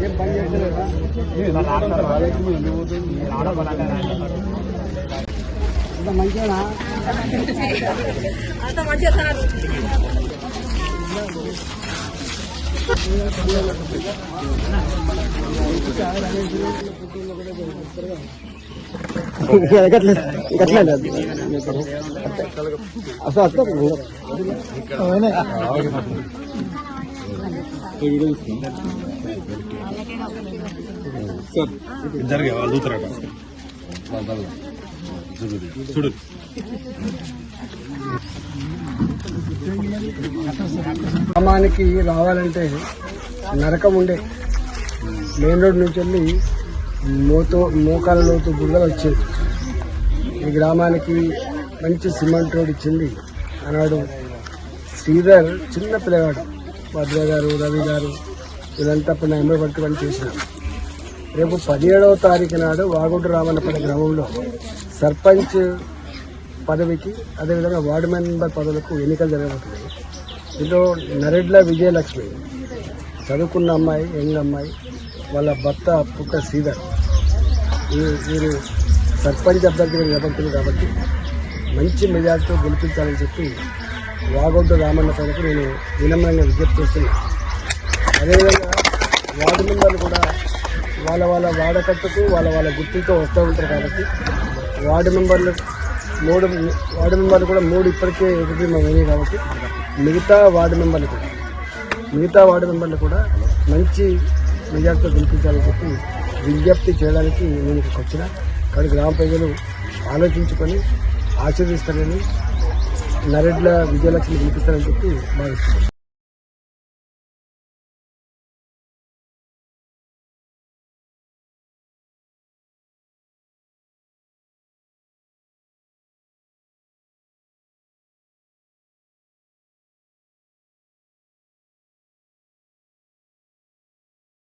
ఏం పని చేస్తలేదా మంచిగా అంత మంచిగా జరిగే వాళ్ళు చూతారట చూడు గ్రామానికి రావాలంటే నరకం ఉండే మెయిన్ రోడ్ నుంచి వెళ్ళి మోకాల లోతు బుర్రలు వచ్చేది. ఈ గ్రామానికి మంచి సిమెంట్ రోడ్ ఇచ్చింది ఆనాడు శ్రీధర్ చిన్న పిల్లగాడు. భద్ర గారు, రవి గారు వీళ్ళంతా నా ఎంబడి పట్టి పని చేసినారు. రేపు 17వ తారీఖు నాడు వాగుంట రామన్నపల్లి గ్రామంలో సర్పంచ్ పదవికి అదేవిధంగా వార్డు మెంబర్ పదవులకు ఎన్నికలు జరగబోతున్నాయి. దీంట్లో నరెడ్ల విజయలక్ష్మి చదువుకున్న అమ్మాయి, యంగ్ అమ్మాయి, వాళ్ళ భర్త పుట్ట శ్రీధర్ వీరు సర్పంచ్ అభ్యర్థిగా నిలబడుతుంది కాబట్టి మంచి మెజార్టీతో గెలిపించాలని చెప్పి వాగొడ్డు రామన్నపల్లికి నేను వినమ్రంగా విజ్ఞప్తి చేస్తున్నాను. అదేవిధంగా వార్డు మెంబర్లు కూడా వాళ్ళ వాడకట్టుకు వాళ్ళ గుర్తులతో వస్తూ ఉంటారు కాబట్టి వార్డు మెంబర్లు కూడా మూడు ఇప్పటికే ఎదుగుతున్నాయి కాబట్టి మిగతా వార్డు మెంబర్లు కూడా మంచి మెజార్టీతో గెలిపించాలని చెప్పి విజ్ఞప్తి చేయడానికి నేను ఇక్కడికి వచ్చిన. కానీ గ్రామ ప్రజలు ఆలోచించుకొని ఆశీర్దిస్తారని నరెడ్ల విజయలక్ష్మి గెలిపిస్తారని చెప్పి భావిస్తున్నాను.